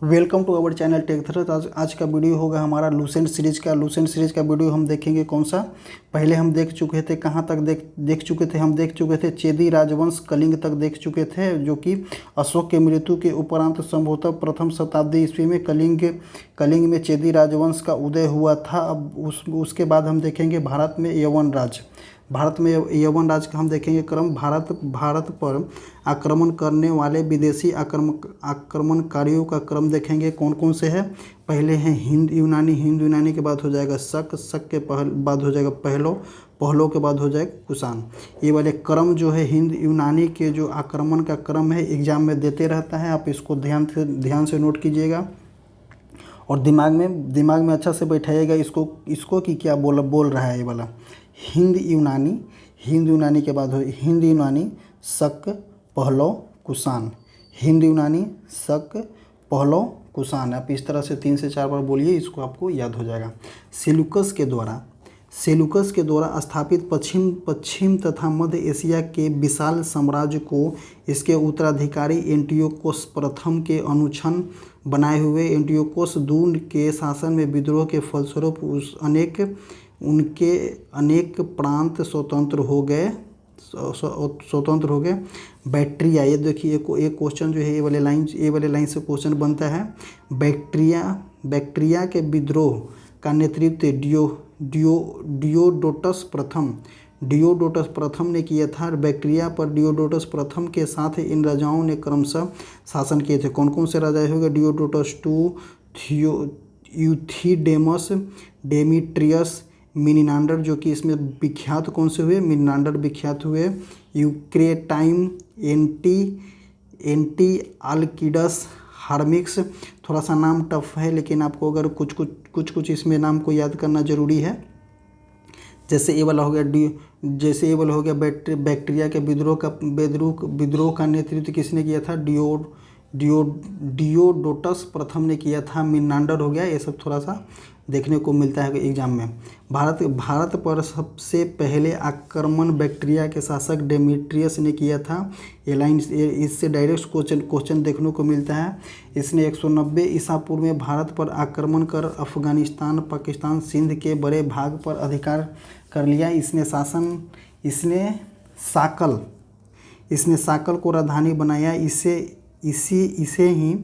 Welcome to our channel Tech Thread. आज का video होगा हमारा लूसेंट सीरीज का वीडियो हम देखेंगे कौन सा। पहले हम देख चुके थे, कहाँ तक देख चुके थे, हम देख चुके थे चेदी राजवंश कलिंग तक देख चुके थे, जो कि अशोक के मृत्यु के उपरांत संभवतः प्रथम शताब्दी ईस्वी में कलिंग में चेदी राजवंश का उदय हुआ था। अब उसके बाद हम देखेंगे भारत में यवन राज का हम देखेंगे क्रम। भारत पर आक्रमण करने वाले विदेशी आक्रमणकारियों का क्रम देखेंगे कौन कौन से हैं। पहले हैं हिंद यूनानी के बाद हो जाएगा शक के बाद हो जाएगा पहलो के बाद हो जाएगा कुषाण। ये वाले क्रम जो है हिंद यूनानी के जो आक्रमण का क्रम है, एग्जाम में देते रहता है। आप इसको ध्यान से नोट कीजिएगा और दिमाग में अच्छा से बैठाइएगा इसको कि क्या बोल रहा है ये वाला। हिंद यूनानी के बाद हो हिंद यूनानी शक पहलो कुषाण। हिंद यूनानी शक पहलो कुषाण। आप इस तरह से 3 से 4 बार बोलिए, इसको आपको याद हो जाएगा। सेलुकस के द्वारा स्थापित पश्चिम तथा मध्य एशिया के विशाल साम्राज्य को इसके उत्तराधिकारी एंटियोकस प्रथम के अनुछन बनाए हुए एंटियोकस II के शासन में विद्रोह के फलस्वरूप उनके अनेक प्रांत स्वतंत्र हो गए। बैक्ट्रिया, ये देखिए एक क्वेश्चन जो है ये वाले लाइन से क्वेश्चन बनता है। बैक्ट्रिया के विद्रोह का नेतृत्व डियोडोटस प्रथम ने किया था। बैक्ट्रिया पर डियोडोटस प्रथम के साथ इन राजाओं ने क्रमशः शासन किए थे। कौन कौन से राजा होंगे? डियोडोटस II, यूथिडेमस, डेमीट्रियस, मिनिनांडर, जो कि इसमें विख्यात कौन से हुए? मिनिनांडर विख्यात हुए। यूक्रेटाइम, एंटीआल्किडस, हार्मिक्स। थोड़ा सा नाम टफ है, लेकिन आपको अगर कुछ इसमें नाम को याद करना जरूरी है। जैसे ये वाला हो गया बैक्ट्रिया के विद्रोह का नेतृत्व किसने किया था? डियोडोटस प्रथम ने किया था। मिनिनांडर हो गया। ये सब थोड़ा सा देखने को मिलता है एग्जाम में। भारत पर सबसे पहले आक्रमण बैक्ट्रिया के शासक डेमीट्रियस ने किया था। ये लाइन इससे डायरेक्ट क्वेश्चन देखने को मिलता है। इसने 190 ईसा पूर्व में भारत पर आक्रमण कर अफगानिस्तान, पाकिस्तान, सिंध के बड़े भाग पर अधिकार कर लिया। इसने साकल को राजधानी बनाया। इसे ही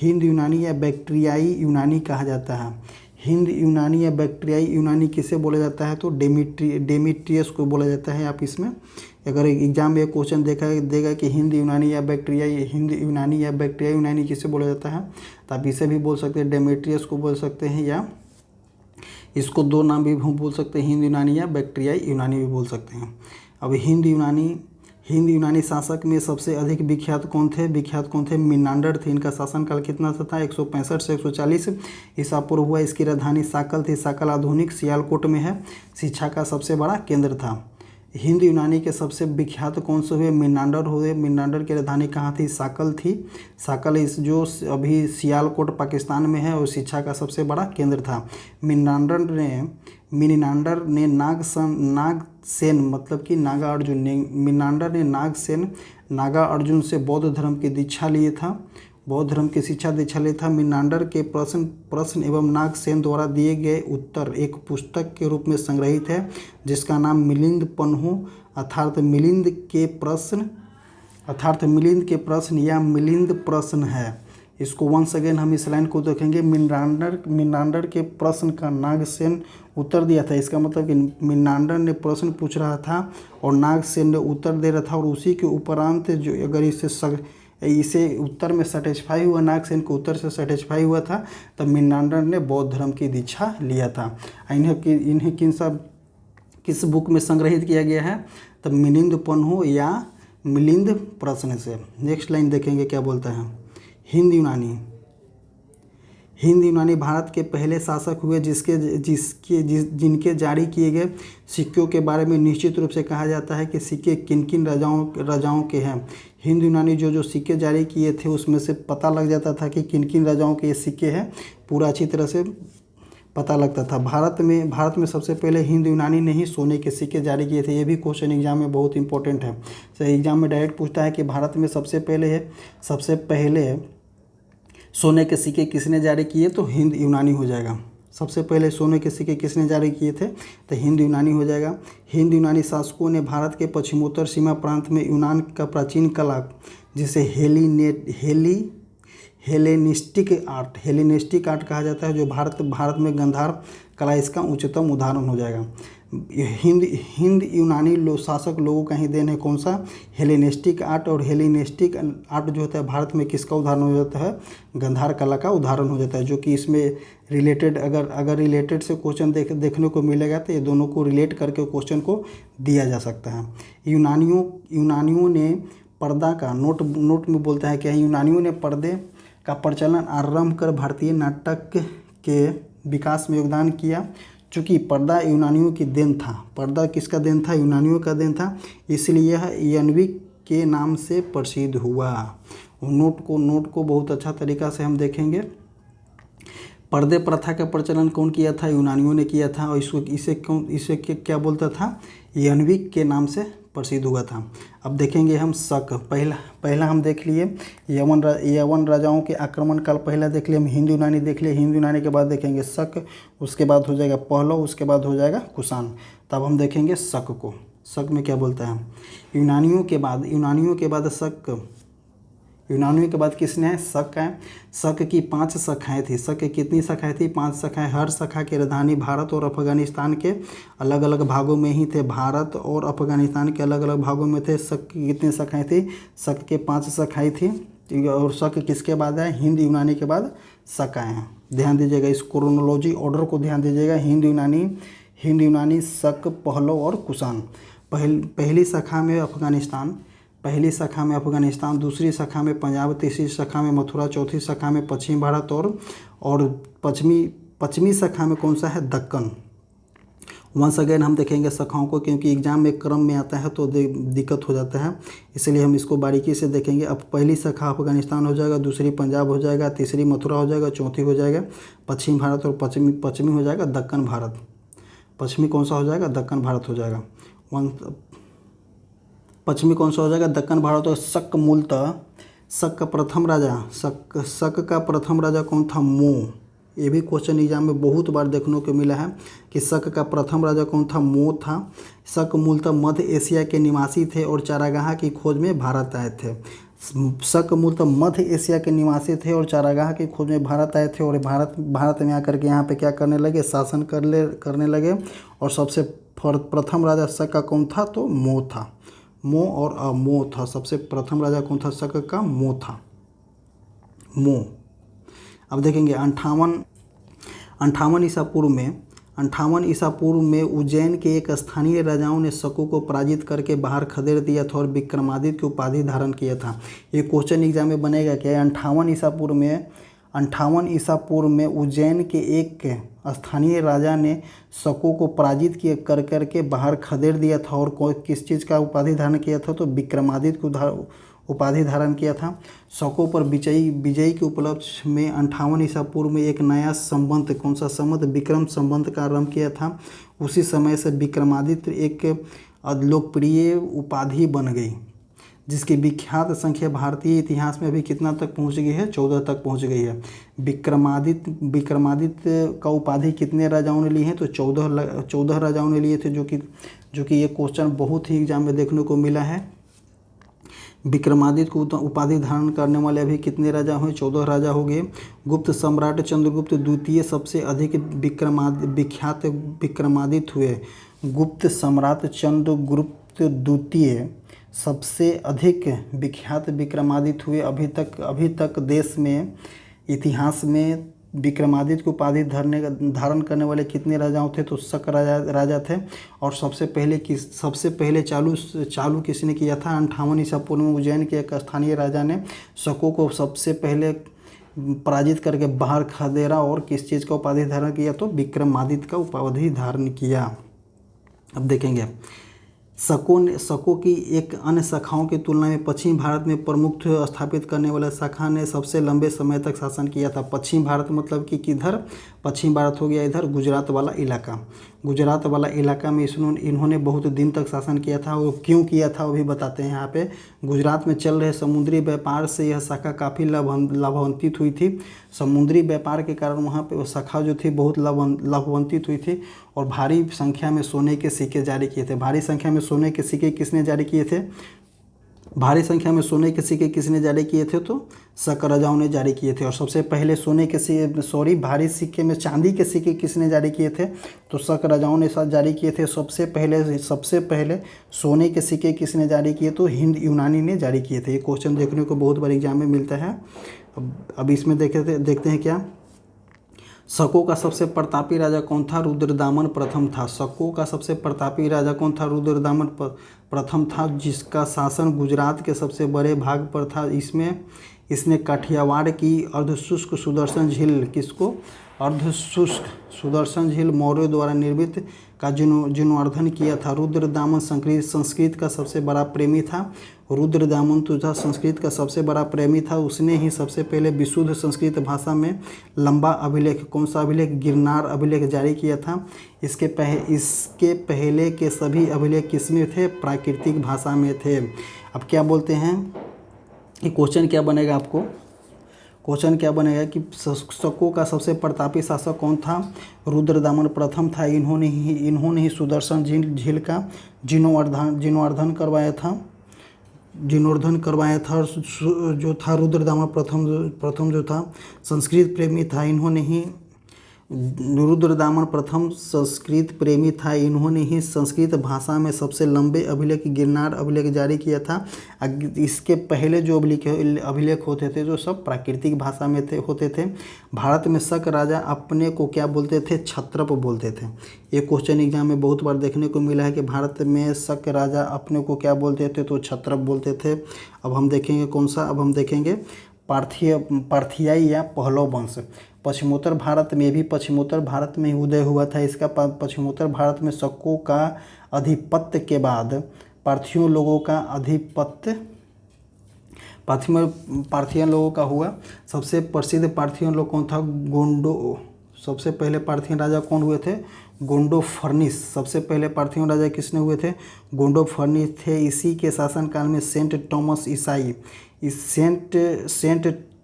हिंद यूनानी या बैक्ट्रियाई यूनानी कहा जाता है। हिंद यूनानी या बैक्ट्रियाई यूनानी किसे बोला जाता है? तो डेमीट्रियस को बोला जाता है। आप इसमें अगर एग्जाम में क्वेश्चन देगा कि हिंद यूनानी या बैक्ट्रियाई यूनानी किसे बोला जाता है, तो आप इसे भी बोल सकते हैं, डेमीट्रियस को बोल सकते हैं, या इसको 2 नाम भी बोल सकते हैं, हिंद यूनानी या बैक्ट्रियाई यूनानी भी बोल सकते हैं। अब हिंद यूनानी शासक में सबसे अधिक विख्यात कौन थे? मिनिनांडर थे। इनका शासनकाल कितना था? 165 से 140 ईसा पूर्व हुआ। इसकी राजधानी साकल थी। साकल आधुनिक सियालकोट में है। शिक्षा का सबसे बड़ा केंद्र था। हिंद यूनानी के सबसे विख्यात कौन से हुए? मिनिनांडर हुए। मिनिनांडर की राजधानी कहाँ थी? साकल थी। साकल इस जो अभी सियालकोट पाकिस्तान में है और शिक्षा का सबसे बड़ा केंद्र था। मिनिनांडर ने नागसेन मतलब कि नागा अर्जुन से बौद्ध धर्म की दीक्षा लिए था। मिनिनांडर के प्रश्न एवं नागसेन द्वारा दिए गए उत्तर एक पुस्तक के रूप में संग्रहित है, जिसका नाम मिलिंद पन्हु अर्थात मिलिंद के प्रश्न या मिलिंद प्रश्न है। इसको वंस अगेन हम इस लाइन को देखेंगे। मिनिनांडर के प्रश्न का नागसेन उत्तर दिया था। इसका मतलब कि मिनिनांडर ने प्रश्न पूछ रहा था और नागसेन ने उत्तर दे रहा था, और उसी के उपरांत जो अगर इसे उत्तर में सेटिस्फाई हुआ, नागसेन को उत्तर से सेटिस्फाई हुआ था, तब मिनिनांडर ने बौद्ध धर्म की दीक्षा लिया था। इन्हें किस बुक में संग्रहित किया गया है? तब मिलिंद पन्हु या मिलिंद प्रश्न से। नेक्स्ट लाइन देखेंगे क्या बोलता है। हिंद यूनानी भारत के पहले शासक हुए जिनके जारी किए गए सिक्कों के बारे में निश्चित रूप से कहा जाता है कि सिक्के किन राजाओं के हैं। हिंद यूनानी जो सिक्के जारी किए थे उसमें से पता लग जाता था कि किन राजाओं के ये सिक्के हैं, पूरा अच्छी तरह से पता लगता था। भारत में सबसे पहले हिंद यूनानी ने ही सोने के सिक्के जारी किए थे। ये भी क्वेश्चन एग्जाम में बहुत इंपॉर्टेंट है। तो एग्जाम में डायरेक्ट पूछता है कि भारत में सबसे पहले सोने के सिक्के किसने जारी किए? तो हिंद यूनानी हो जाएगा। सबसे पहले सोने के सिक्के किसने जारी किए थे? तो हिंद यूनानी हो जाएगा। हिंद यूनानी शासकों ने भारत के पश्चिमोत्तर सीमा प्रांत में यूनान का प्राचीन कला, जिसे हेलेनिस्टिक आर्ट कहा जाता है, जो भारत में गांधार कला इसका उच्चतम उदाहरण हो जाएगा। हिंद यूनानी शासक लोगों का ही देन है कौन सा? Hellenistic art. और हेलेनिस्टिक आर्ट जो होता है भारत में किसका उदाहरण हो जाता है? गांधार कला का उदाहरण हो जाता है, जो कि इसमें रिलेटेड अगर रिलेटेड से क्वेश्चन देखने को मिलेगा तो ये दोनों को रिलेट करके क्वेश्चन को दिया जा सकता है। यूनानियों ने पर्दा का नोट में बोलता है क्या? यूनानियों ने पर्दे का प्रचलन आरंभ कर भारतीय नाटक के विकास में योगदान किया। चूँकि पर्दा यूनानियों की देन था। पर्दा किसका देन था? यूनानियों का देन था, इसलिए यह यन्विक के नाम से प्रसिद्ध हुआ। नोट को बहुत अच्छा तरीका से हम देखेंगे। पर्दे प्रथा का प्रचलन कौन किया था? यूनानियों ने किया था। और इसे क्या बोलता था? यन्विक के नाम से प्रसिद्ध हुआ था। अब देखेंगे हम शक। पहला हम देख लिए यवन राजाओं के आक्रमण काल, पहला देख लिए हम हिंद यूनानी देख लिए। हिंद यूनानी के बाद देखेंगे शक, उसके बाद हो जाएगा पहलव, उसके बाद हो जाएगा कुषाण। तब हम देखेंगे शक को। शक में क्या बोलता है? यूनानियों के बाद शक। यूनानियों के बाद किसने है? शक है। शक की 5 शाखाएँ थी। शक की कितनी शाखाएँ थी? 5 शाखाएँ। हर शाखा की राजधानी भारत और अफगानिस्तान के अलग अलग भागों में ही थे। भारत और अफगानिस्तान के अलग अलग भागों में थे। शक की कितनी शाखाएँ थी? शक के 5 शाखाएँ थी। और शक किसके बाद है? हिंद यूनानी के बाद शक आए हैं। ध्यान दीजिएगा, इस क्रोनोलॉजी ऑर्डर को ध्यान दीजिएगा। हिंद यूनानी, शक, पहलव और कुषाण। पहली शाखा में अफगानिस्तान, दूसरी शाखा में पंजाब, तीसरी शाखा में मथुरा, चौथी शाखा में पश्चिम भारत और पश्चिमी शाखा में कौन सा है? दक्कन। वंस अगेन हम देखेंगे शाखाओं को, क्योंकि एग्जाम में क्रम में आता है तो दिक्कत हो जाता है, इसलिए हम इसको बारीकी से देखेंगे। अब पहली शाखा अफगानिस्तान हो जाएगा, दूसरी पंजाब हो जाएगा, तीसरी मथुरा हो जाएगा, चौथी हो जाएगा पश्चिम भारत और पश्चिमी हो जाएगा दक्कन भारत। पश्चिमी कौन सा हो जाएगा? दक्कन भारत हो जाएगा। पश्चिमी कौन सा हो जाएगा? दक्कन भारत। और शक मूलतः शक का प्रथम राजा कौन था? मो। ये भी क्वेश्चन एग्जाम में बहुत बार देखने को मिला है कि शक का प्रथम राजा कौन था? मो था। शक मूलतः मध्य एशिया के निवासी थे और चारागाह की खोज में भारत आए थे। शक मूलतः मध्य एशिया के निवासी थे और चारागाह की खोज में भारत आए थे। और भारत में आकर के यहाँ पे क्या करने लगे? शासन करने लगे। और सबसे प्रथम राजा शक का कौन था? तो मो था। मो और अमो था। सबसे प्रथम राजा कौन था? शक का मो था। मो। अब देखेंगे 58 ईसा पूर्व में उज्जैन के एक स्थानीय राजाओं ने शकों को पराजित करके बाहर खदेड़ दिया था और विक्रमादित्य की उपाधि धारण किया था। ये क्वेश्चन एग्जाम में बनेगा क्या? 58 ईसा पूर्व में उज्जैन के एक स्थानीय राजा ने शकों को पराजित करके बाहर खदेड़ दिया था और किस चीज़ का उपाधि धारण किया था? तो विक्रमादित्य को उपाधि धारण किया था। शकों पर विजयी के उपलक्ष्य में 58 ईसा पूर्व में एक नया संबंध, कौन सा संबंध? विक्रम संबंध का आरंभ किया था। उसी समय से विक्रमादित्य एक लोकप्रिय उपाधि बन गई, जिसकी विख्यात संख्या भारतीय इतिहास में अभी कितना तक पहुंच गई है? 14 तक पहुंच गई है। विक्रमादित्य का उपाधि कितने राजाओं ने ली है? तो 14 राजाओं ने लिए थे, जो कि ये क्वेश्चन बहुत ही एग्जाम में देखने को मिला है। विक्रमादित्य को उपाधि धारण करने वाले अभी कितने राजा हुए? 14 राजा हो गए। गुप्त सम्राट चंद्रगुप्त द्वितीय सबसे अधिक विख्यात विक्रमादित्य हुए। गुप्त सम्राट चंद्रगुप्त द्वितीय सबसे अधिक विख्यात विक्रमादित्य हुए। अभी तक देश में इतिहास में विक्रमादित्य को उपाधि धारण करने वाले कितने राजाओं थे? तो शक राजा थे। और सबसे पहले चालू किसने किया था? 58 ईसा पूर्व में उज्जैन के एक स्थानीय राजा ने शकों को सबसे पहले पराजित करके बाहर खदेड़ा और किस चीज़ का उपाधि धारण किया? तो विक्रमादित्य का उपाधि धारण किया। अब देखेंगे शकों की एक अन्य शाखाओं की तुलना में पश्चिम भारत में प्रमुख स्थापित करने वाला शाखा ने सबसे लंबे समय तक शासन किया था। पश्चिम भारत मतलब कि किधर, पश्चिम भारत हो गया इधर गुजरात वाला इलाका। गुजरात वाला इलाका में इन्होंने बहुत दिन तक शासन किया था। वो क्यों किया था वो भी बताते हैं यहाँ पे। गुजरात में चल रहे समुद्री व्यापार से यह शाखा काफ़ी लाभान्वित हुई थी। समुद्री व्यापार के कारण वहाँ पे वो शाखा जो थी बहुत लाभान्वित हुई थी। और भारी संख्या में सोने के सिक्के जारी किए थे। भारी संख्या में सोने के सिक्के किसने जारी किए थे? भारी संख्या में सोने के सिक्के किसने जारी किए थे? तो शक राजाओं ने जारी किए थे। और सबसे पहले भारी सिक्के में चांदी के सिक्के किसने जारी किए थे? तो शक राजाओं ने साथ जारी किए थे। सबसे पहले सोने के सिक्के किसने जारी किए? तो हिंद यूनानी ने जारी किए थे। ये क्वेश्चन देखने को बहुत बार एग्जाम में मिलता है। अब इसमें देखते हैं क्या। शकों का सबसे प्रतापी राजा कौन था? रुद्रदामन प्रथम था। शकों का सबसे प्रतापी राजा कौन था? रुद्रदामन प्रथम था, जिसका शासन गुजरात के सबसे बड़े भाग पर था। इसने काठियावाड़ की अर्धशुष्क सुदर्शन झील, किसको? अर्धशुष्क सुदर्शन झील मौर्यों द्वारा निर्मित का जीर्णोद्धार किया था। रुद्रदामन संस्कृत का सबसे बड़ा प्रेमी था। रुद्रदामन तो था संस्कृत का सबसे बड़ा प्रेमी था। उसने ही सबसे पहले विशुद्ध संस्कृत भाषा में लंबा अभिलेख, कौन सा अभिलेख? गिरनार अभिलेख जारी किया था। इसके पहले के सभी अभिलेख किसमें थे? प्राकृतिक भाषा में थे। अब क्या बोलते हैं, ये क्वेश्चन क्या बनेगा आपको? क्वेश्चन क्या बनेगा कि शकों का सबसे प्रतापी शासक कौन था? रुद्रदामन प्रथम था। इन्होंने ही सुदर्शन झील का जीर्णोद्धार करवाया था। और जो था रुद्रदामन प्रथम जो था संस्कृत प्रेमी था। रुद्रदामन प्रथम संस्कृत प्रेमी था। इन्होंने ही संस्कृत भाषा में सबसे लंबे अभिलेख गिरनार अभिलेख जारी किया था। इसके पहले जो अभिलेख होते थे जो सब प्राकृतिक भाषा में होते थे। भारत में शक राजा अपने को क्या बोलते थे? क्षत्रप बोलते थे। ये क्वेश्चन एग्जाम में बहुत बार देखने को मिला है कि भारत में शक राजा अपने को क्या बोलते थे? तो क्षत्रप बोलते थे। अब हम देखेंगे कौन सा, अब हम देखेंगे पार्थियाई या पहलव वंश। पश्चिमोत्तर भारत में भी पश्चिमोत्तर भारत में ही उदय हुआ था इसका। पश्चिमोत्तर भारत में शकों का आधिपत्य के बाद पार्थियों लोगों का आधिपत्य पार्थियन लोगों का हुआ। सबसे प्रसिद्ध पार्थियन लोग कौन था? गोंडो। सबसे पहले पार्थियन राजा कौन हुए थे? गोंडोफर्निस। सबसे पहले पार्थियन राजा किसने हुए थे? गोंडोफर्निस थे। इसी के शासनकाल में सेंट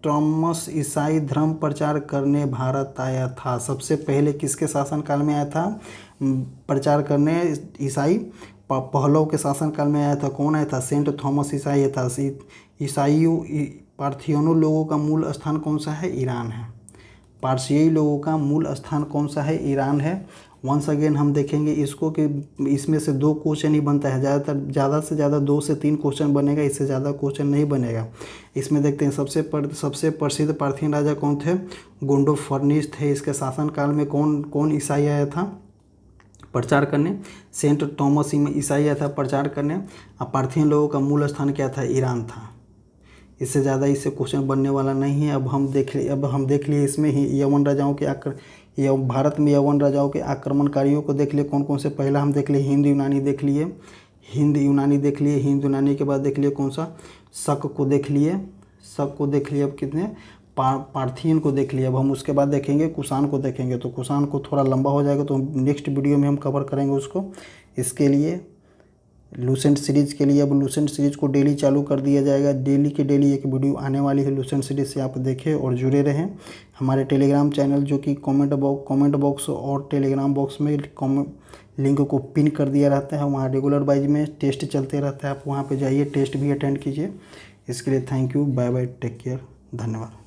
टॉमस ईसाई धर्म प्रचार करने भारत आया था। सबसे पहले किसके शासनकाल में आया था प्रचार करने? ईसाई पहलव के शासनकाल में आया था। कौन आया था? सेंट थॉमस ईसाई था। ईसाइयों पार्थियनों लोगों का मूल स्थान कौन सा है? ईरान है। पारसियाई लोगों का मूल स्थान कौन सा है? ईरान है। वंस अगेन हम देखेंगे इसको कि इसमें से 2 क्वेश्चन ही बनता है। ज़्यादा से ज़्यादा 2 से 3 क्वेश्चन बनेगा, इससे ज़्यादा क्वेश्चन नहीं बनेगा। इसमें देखते हैं सबसे प्रसिद्ध पार्थियन राजा कौन थे? गोंडोफर्निस थे। इसके शासनकाल में कौन ईसाई आया था प्रचार करने? सेंट थॉमस ईसाई आया था प्रचार करने। अब पार्थियन लोगों का मूल स्थान क्या था? ईरान था। इससे ज़्यादा इससे क्वेश्चन बनने वाला नहीं है। अब हम देख लिए इसमें ही भारत में यवन राजाओं के आक्रमणकारियों को देख लिए कौन कौन से। पहला हम देख लिए हिंद यूनानी देख लिए। हिंद यूनानी के बाद देख लिए कौन सा? शक को देख लिए। अब कितने? पार्थियन को देख लिया। अब हम उसके बाद देखेंगे कुषाण को देखेंगे। तो कुषाण को थोड़ा लंबा हो जाएगा तो नेक्स्ट वीडियो में हम कवर करेंगे उसको। इसके लिए लूसेंट सीरीज़ के लिए अब लूसेंट सीरीज़ को डेली चालू कर दिया जाएगा। डेली की डेली एक वीडियो आने वाली है लूसेंट सीरीज़ से। आप देखें और जुड़े रहें। हमारे टेलीग्राम चैनल जो कि कमेंट बॉक्स और टेलीग्राम बॉक्स में लिंक को पिन कर दिया रहता है। वहाँ रेगुलर वाइज में टेस्ट चलते रहता है। आप वहाँ पर जाइए, टेस्ट भी अटेंड कीजिए। इसके लिए thank you, bye bye, take care, धन्यवाद।